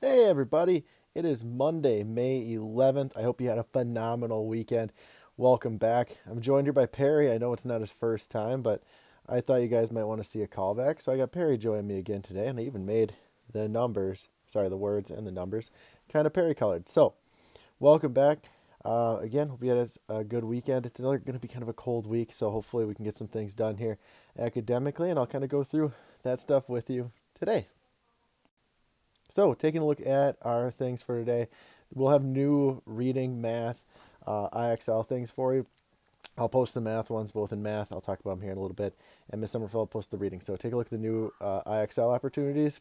Hey everybody, it is Monday, May 11th. I hope you had a phenomenal weekend. Welcome back. I'm joined here by Perry. I know it's not his first time, but I thought you guys might want to see a callback, so I got Perry joining me again today, and I even made the words and the numbers, kind of Perry colored. So, welcome back. Again, hope you had a good weekend. It's going to be kind of a cold week, so hopefully we can get some things done here academically, and I'll kind of go through that stuff with you today. So, taking a look at our things for today, we'll have new reading, math, IXL things for you. I'll post the math ones both in math. I'll talk about them here in a little bit. And Miss Summerfield will post the reading. So, take a look at the new IXL opportunities.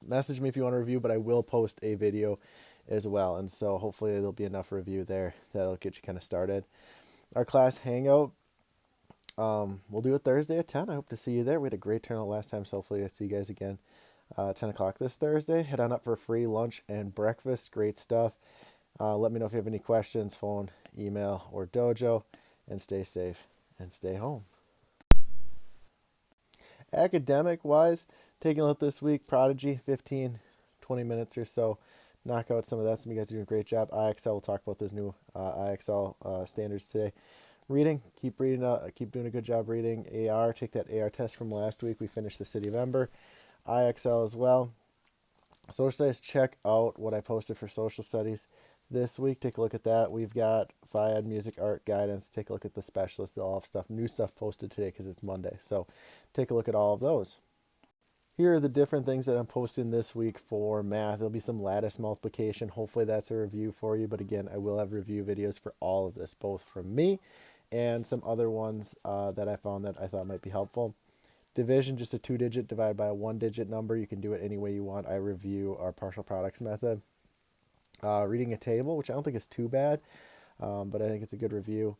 Message me if you want to review, but I will post a video as well. And so, hopefully, there'll be enough review there that'll get you kind of started. Our class hangout, we'll do it Thursday at 10. I hope to see you there. We had a great turnout last time, so hopefully, I see you guys again 10 o'clock this Thursday. Head on up for free lunch and breakfast. Great stuff. Let me know if you have any questions, phone, email, or dojo. And stay safe and stay home. Academic wise, taking a look this week, Prodigy, 15, 20 minutes or so. Knock out some of that. Some of you guys are doing a great job. IXL, we'll talk about those new IXL standards today. Reading, keep reading, keep doing a good job reading. AR, take that AR test from last week. We finished the City of Ember. IXL as well. Social studies, check out what I posted for social studies this week. Take a look at that. We've got FIAD, music, art, guidance. Take a look at the specialists. They'll have stuff, new stuff posted today because it's Monday. So take a look at all of those. Here are the different things that I'm posting this week for math. There'll be some lattice multiplication. Hopefully that's a review for you. But again, I will have review videos for all of this, both from me and some other ones that I found that I thought might be helpful. Division, just a 2-digit divided by a 1-digit number. You can do it any way you want. I review our partial products method. Reading a table, which I don't think is too bad, but I think it's a good review.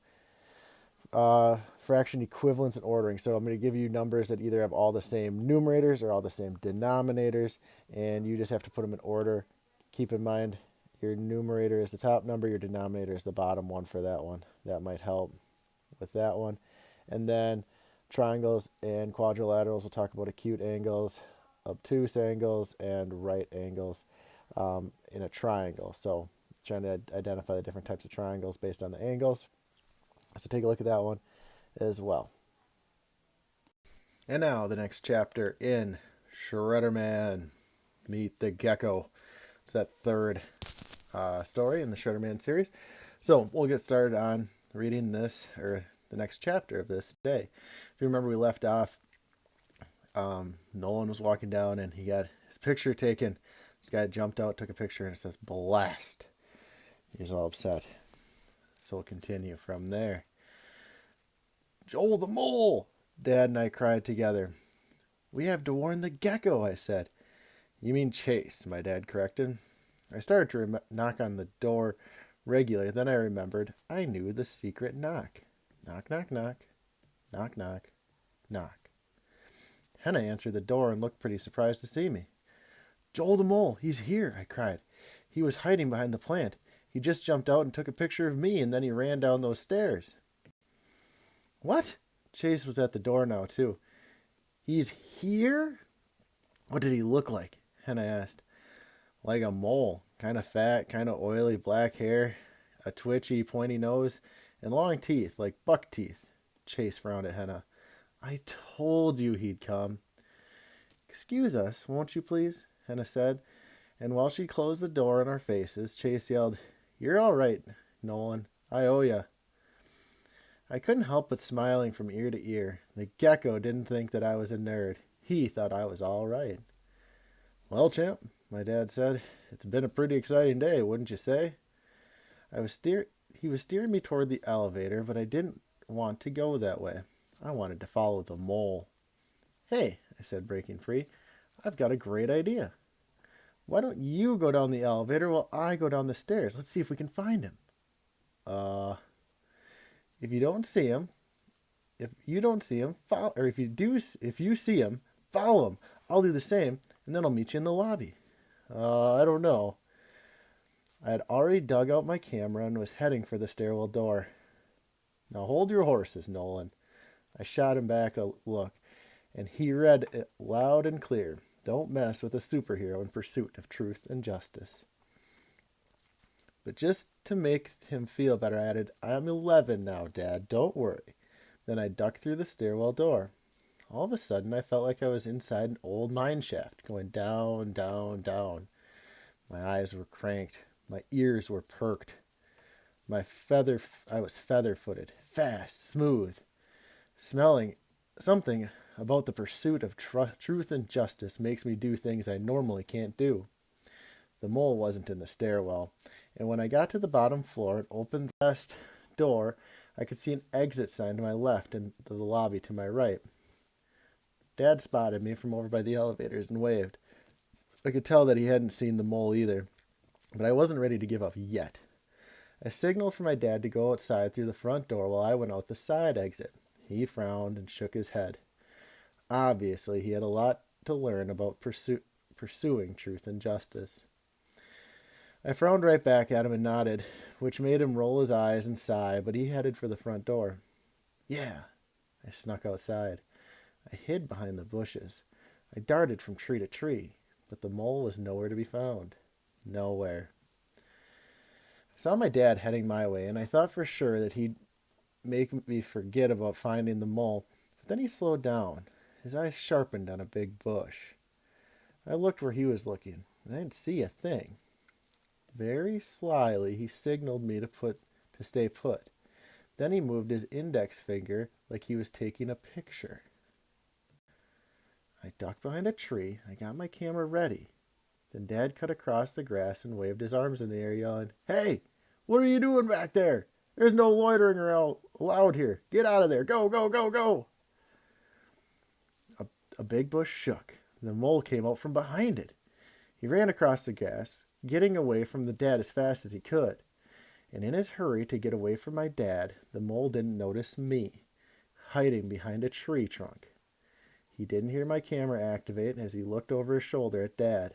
Fraction equivalence and ordering. So I'm going to give you numbers that either have all the same numerators or all the same denominators, and you just have to put them in order. Keep in mind your numerator is the top number, your denominator is the bottom one for that one. That might help with that one. And then triangles and quadrilaterals, we'll talk about acute angles, obtuse angles, and right angles in a triangle. So trying to identify the different types of triangles based on the angles. So take a look at that one as well. And now the next chapter in Shredderman, Meet the Gecko. It's that third story in the Shredderman series. So we'll get started on reading this, or the next chapter of this day. If you remember, we left off, Nolan was walking down and he got his picture taken. This guy jumped out, took a picture, and it says blast. He's all upset. So we'll continue from there. Joel the mole, Dad and I cried together. We have to warn the gecko, I said. You mean Chase, my dad corrected. I started to knock on the door regularly. Then I remembered I knew the secret knock. Knock, knock, knock. Knock, knock, knock. Henna answered the door and looked pretty surprised to see me. Joel the mole, he's here, I cried. He was hiding behind the plant. He just jumped out and took a picture of me, and then he ran down those stairs. What? Chase was at the door now, too. He's here? What did he look like? Henna asked. Like a mole. Kind of fat, kind of oily, black hair, a twitchy, pointy nose, and long teeth, like buck teeth. Chase frowned at Henna. I told you he'd come. Excuse us, won't you please? Henna said. And while she closed the door in our faces, Chase yelled, You're all right, Nolan. I owe ya. I couldn't help but smiling from ear to ear. The gecko didn't think that I was a nerd. He thought I was all right. Well, champ, my dad said, it's been a pretty exciting day, wouldn't you say? He was steering me toward the elevator, but I didn't want to go that way. I wanted to follow the mole. Hey, I said, breaking free, I've got a great idea. Why don't you go down the elevator while I go down the stairs? Let's see if we can find him. If you don't see him, follow, or if you see him, follow him. I'll do the same, and then I'll meet you in the lobby. I don't know. I had already dug out my camera and was heading for the stairwell door. Now hold your horses, Nolan. I shot him back a look, and he read it loud and clear. Don't mess with a superhero in pursuit of truth and justice. But just to make him feel better, I added, I'm 11 now, Dad, don't worry. Then I ducked through the stairwell door. All of a sudden, I felt like I was inside an old mine shaft, going down, down, down. My eyes were cranked. My ears were perked. I was feather-footed, fast, smooth, smelling. Something about the pursuit of truth and justice makes me do things I normally can't do. The mole wasn't in the stairwell, and when I got to the bottom floor and opened the last door, I could see an exit sign to my left and the lobby to my right. Dad spotted me from over by the elevators and waved. I could tell that he hadn't seen the mole either, but I wasn't ready to give up yet. I signaled for my dad to go outside through the front door while I went out the side exit. He frowned and shook his head. Obviously, he had a lot to learn about pursuing truth and justice. I frowned right back at him and nodded, which made him roll his eyes and sigh, but he headed for the front door. Yeah, I snuck outside. I hid behind the bushes. I darted from tree to tree, but the mole was nowhere to be found. Nowhere. I saw my dad heading my way, and I thought for sure that he'd make me forget about finding the mole, but then he slowed down. His eyes sharpened on a big bush. I looked where he was looking, and I didn't see a thing. Very slyly, he signaled me to stay put. Then he moved his index finger like he was taking a picture. I ducked behind a tree. I got my camera ready. Then Dad cut across the grass and waved his arms in the air, yelling, Hey, what are you doing back there? There's no loitering allowed here. Get out of there. Go, go, go, go. A big bush shook. The mole came out from behind it. He ran across the grass, getting away from the dad as fast as he could. And in his hurry to get away from my dad, the mole didn't notice me, hiding behind a tree trunk. He didn't hear my camera activate as he looked over his shoulder at Dad.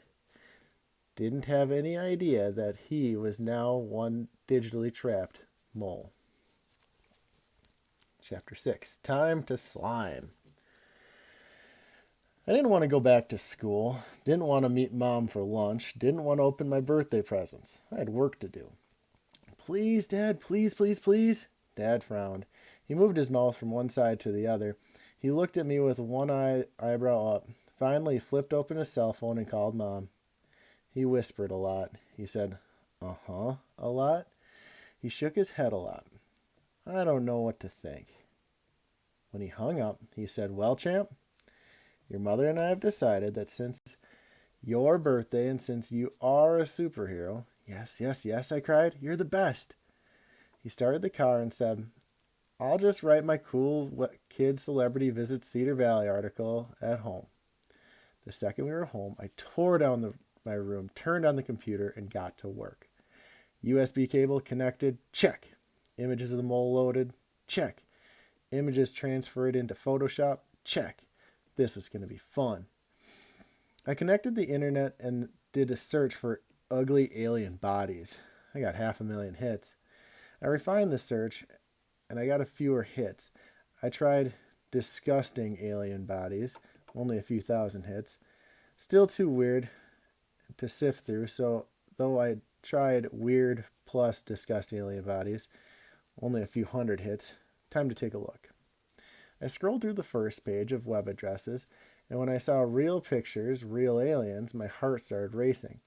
Didn't have any idea that he was now one digitally trapped mole. Chapter 6. Time to slime. I didn't want to go back to school. Didn't want to meet Mom for lunch. Didn't want to open my birthday presents. I had work to do. Please, Dad, please, please, please. Dad frowned. He moved his mouth from one side to the other. He looked at me with one eyebrow up. Finally, he flipped open his cell phone and called Mom. He whispered a lot. He said, a lot. He shook his head a lot. I don't know what to think. When he hung up, he said, Well, champ, your mother and I have decided that since your birthday and since you are a superhero, yes, yes, yes, I cried, you're the best. He started the car and said, I'll just write my cool kid celebrity visits Cedar Valley article at home. The second we were home, I tore down my room, turned on the computer, and got to work. USB cable connected, check. Images of the mole loaded, check. Images transferred into Photoshop, check. This is going to be fun. I connected the internet and did a search for ugly alien bodies. I got 500,000 hits. I refined the search and I got a fewer hits. I tried disgusting alien bodies, only a few thousand hits. Still too weird to sift through, so though I tried weird plus disgusting alien bodies, only a few hundred hits. Time to take a look. I scrolled through the first page of web addresses, and when I saw real pictures, real aliens, my heart started racing.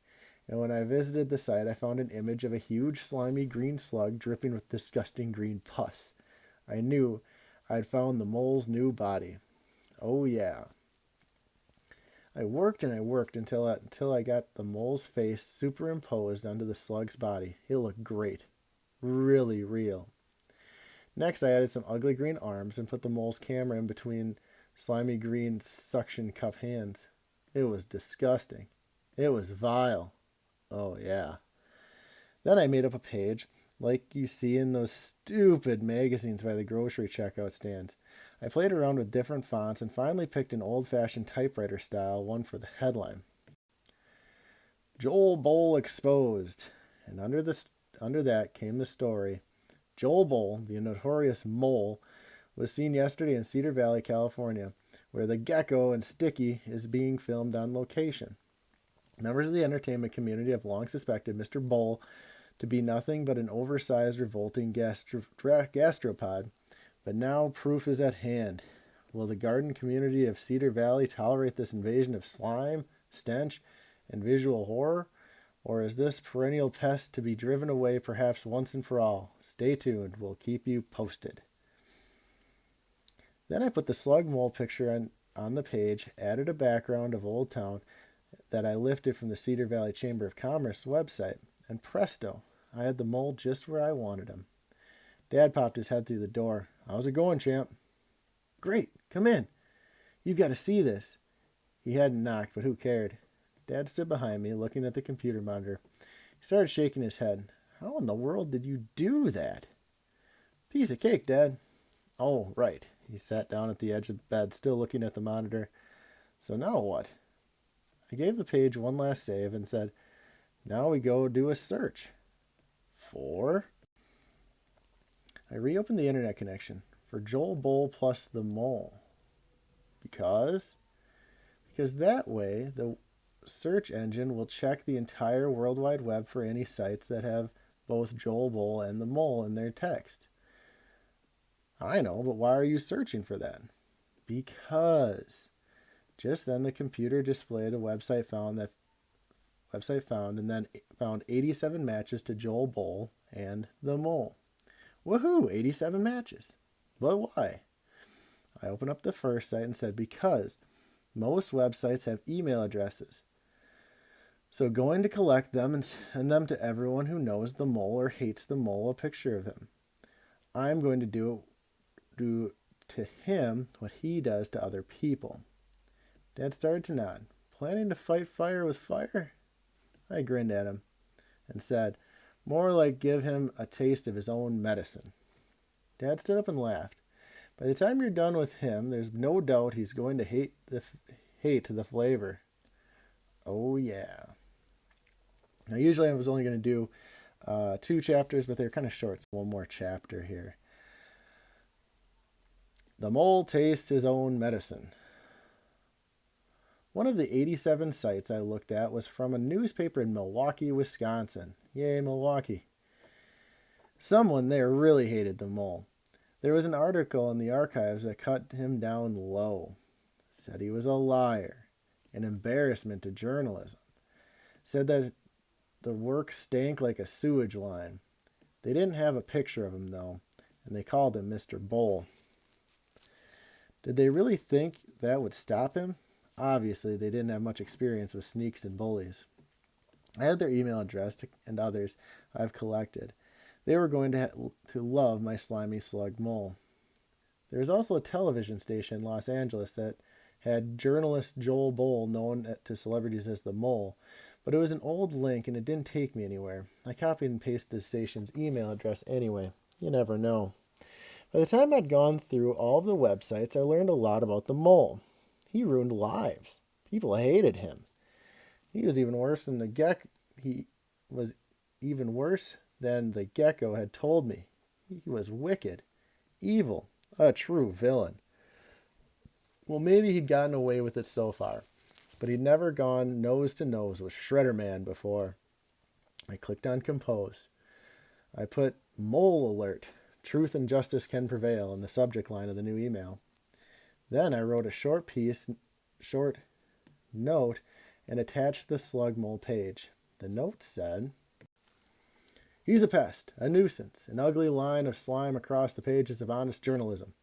And when I visited the site, I found an image of a huge slimy green slug dripping with disgusting green pus. I knew I'd found the mole's new body. Oh yeah. I worked and I worked until I got the mole's face superimposed onto the slug's body. It looked great. Really real. Next, I added some ugly green arms and put the mole's camera in between slimy green suction cup hands. It was disgusting. It was vile. Oh yeah. Then I made up a page like you see in those stupid magazines by the grocery checkout stands. I played around with different fonts and finally picked an old-fashioned typewriter style one for the headline. Joel Bowl exposed. And under that came the story. Joel Bowl, the notorious mole, was seen yesterday in Cedar Valley, California. where the gecko and Sticky is being filmed on location. Members of the entertainment community have long suspected Mr. Bull to be nothing but an oversized, revolting gastropod, but now proof is at hand. Will the garden community of Cedar Valley tolerate this invasion of slime, stench, and visual horror? Or is this perennial pest to be driven away perhaps once and for all? Stay tuned. We'll keep you posted. Then I put the slug mole picture on the page, added a background of Old Town that I lifted from the Cedar Valley Chamber of Commerce website, and presto, I had the mole just where I wanted him. Dad popped his head through the door. How's it going, champ? Great, come in. You've got to see this. He hadn't knocked, but who cared? Dad stood behind me, looking at the computer monitor. He started shaking his head. How in the world did you do that? Piece of cake, Dad. Oh, right. He sat down at the edge of the bed, still looking at the monitor. So now what? I gave the page one last save and said, now we go do a search. For? I reopened the internet connection for Joel Bull plus the mole. Because that way the search engine will check the entire World Wide Web for any sites that have both Joel Bull and the mole in their text. I know, but why are you searching for that? Because just then the computer displayed a website found and then found 87 matches to Joel Bull and the mole. Woohoo, 87 matches. But why? I opened up the first site and said because most websites have email addresses. So going to collect them and send them to everyone who knows the mole or hates the mole a picture of him. I'm going to do to him what he does to other people. Dad started to nod. Planning to fight fire with fire? I grinned at him and said, more like give him a taste of his own medicine. Dad stood up and laughed. By the time you're done with him, there's no doubt he's going to hate the flavor. Oh, yeah. Now, usually I was only going to do 2 chapters, but they're kind of short, so one more chapter here. The mole tastes his own medicine. One of the 87 sites I looked at was from a newspaper in Milwaukee, Wisconsin. Yay, Milwaukee. Someone there really hated the mole. There was an article in the archives that cut him down low. Said he was a liar, an embarrassment to journalism. Said that the work stank like a sewage line. They didn't have a picture of him, though, and they called him Mr. Bull. Did they really think that would stop him? Obviously, they didn't have much experience with sneaks and bullies. I had their email address and others I've collected. They were going to love my slimy slug mole. There was also a television station in Los Angeles that had journalist Joel Bull, known to celebrities as the Mole, but it was an old link and it didn't take me anywhere. I copied and pasted the station's email address anyway. You never know. By the time I'd gone through all of the websites, I learned a lot about the mole. He ruined lives. People hated him. He was even worse than the gecko had told me. He was wicked, evil, a true villain. Well, maybe he'd gotten away with it so far, but he'd never gone nose to nose with Shredderman before. I clicked on Compose. I put Mole Alert. Truth and justice can prevail in the subject line of the new email. Then I wrote a short note and attached the slug mole page. The note said, he's a pest, a nuisance, an ugly line of slime across the pages of honest journalism.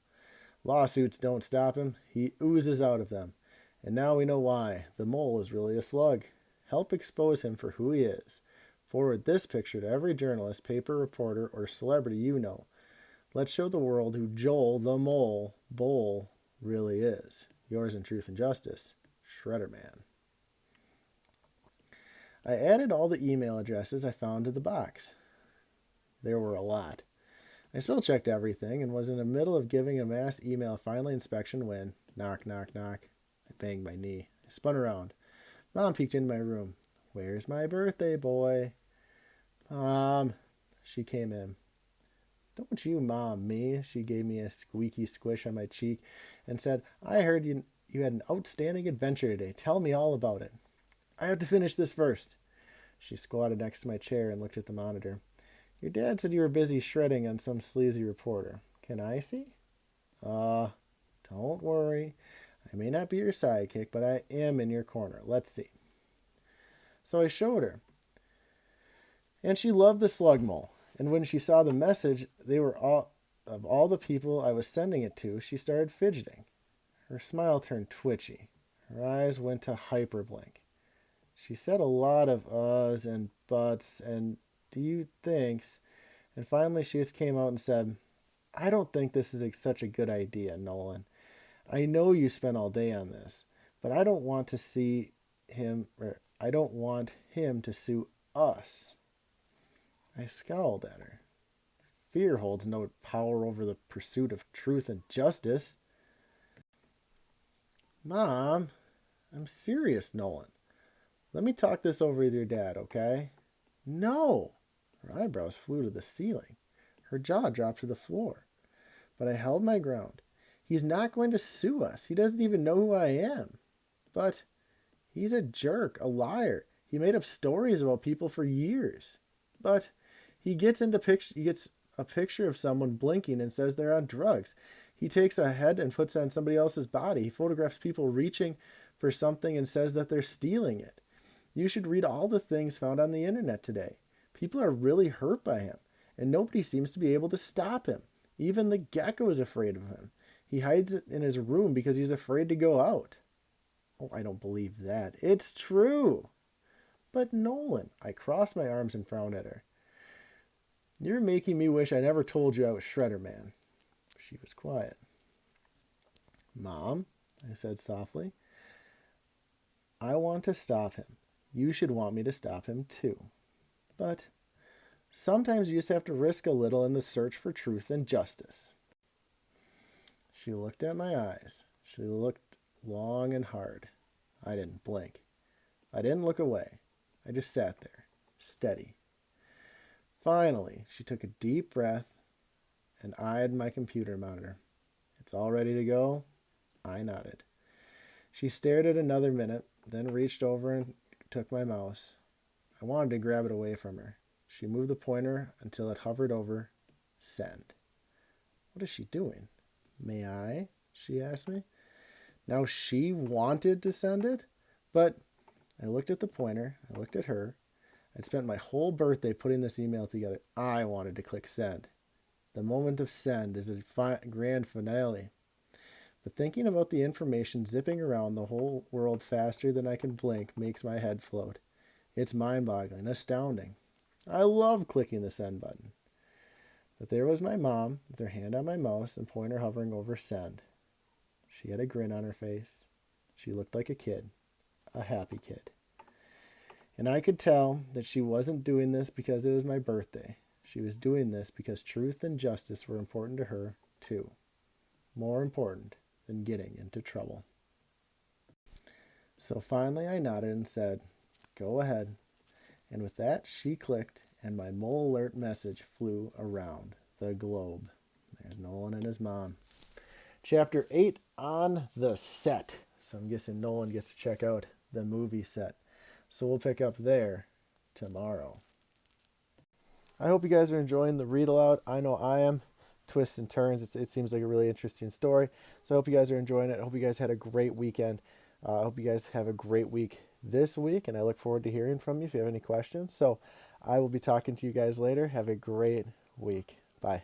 Lawsuits don't stop him. He oozes out of them. And now we know why. The mole is really a slug. Help expose him for who he is. Forward this picture to every journalist, paper reporter, or celebrity you know. Let's show the world who Joel the Mole Bull really is. Yours in truth and justice, Shredderman. I added all the email addresses I found to the box. There were a lot. I spell checked everything and was in the middle of giving a mass email final inspection when, knock, knock, knock, I banged my knee. I spun around. Mom peeked into my room. Where's my birthday boy? Mom. She came in. Don't you mom me. She gave me a squeaky squish on my cheek and said, I heard you you had an outstanding adventure today. Tell me all about it. I have to finish this first. She squatted next to my chair and looked at the monitor. Your dad said you were busy shredding on some sleazy reporter. Can I see? Uh, don't worry. I may not be your sidekick, but I am in your corner. Let's see. So I showed her. And she loved the slug mole. And when she saw the message, they were all of all the people I was sending it to, she started fidgeting. Her smile turned twitchy. Her eyes went to hyperblink. She said a lot of uhs and buts and do you thinks, and finally she just came out and said, I don't think this is such a good idea, Nolan. I know you spent all day on this, but I don't want to see him, or I don't want him to sue us. I scowled at her. Fear holds no power over the pursuit of truth and justice. Mom, I'm serious, Nolan. Let me talk this over with your dad, okay? No! Her eyebrows flew to the ceiling. Her jaw dropped to the floor. But I held my ground. He's not going to sue us. He doesn't even know who I am. But he's a jerk, a liar. He made up stories about people for years. But he gets a picture of someone blinking and says they're on drugs. He takes a head and puts it on somebody else's body. He photographs people reaching for something and says that they're stealing it. You should read all the things found on the internet today. People are really hurt by him, and nobody seems to be able to stop him. Even the gecko is afraid of him. He hides it in his room because he's afraid to go out. Oh, I don't believe that. It's true. But Nolan, I crossed my arms and frowned at her. You're making me wish I never told you I was Shredderman. She was quiet. Mom, I said softly, I want to stop him. You should want me to stop him too. But sometimes you just have to risk a little in the search for truth and justice. She looked at my eyes. She looked long and hard. I didn't blink. I didn't look away. I just sat there, steady. Finally, she took a deep breath and eyed my computer monitor. It's all ready to go? I nodded. She stared at another minute, then reached over and took my mouse. I wanted to grab it away from her. She moved the pointer until it hovered over send. What is she doing? May I? She asked me. Now she wanted to send it? But I looked at the pointer. I looked at her. I'd spent my whole birthday putting this email together. I wanted to click send. The moment of send is a grand finale. But thinking about the information zipping around the whole world faster than I can blink makes my head float. It's mind-boggling, astounding. I love clicking the send button. But there was my mom with her hand on my mouse and pointer hovering over send. She had a grin on her face. She looked like a kid, a happy kid. And I could tell that she wasn't doing this because it was my birthday. She was doing this because truth and justice were important to her, too. More important than getting into trouble. So finally I nodded and said, go ahead. And with that, she clicked, and my mole alert message flew around the globe. There's Nolan and his mom. Chapter 8 on the set. So I'm guessing Nolan gets to check out the movie set. So we'll pick up there tomorrow. I hope you guys are enjoying the read aloud. I know I am. Twists and turns. It seems like a really interesting story. So I hope you guys are enjoying it. I hope you guys had a great weekend. I hope you guys have a great week this week, and I look forward to hearing from you if you have any questions. So I will be talking to you guys later. Have a great week. Bye.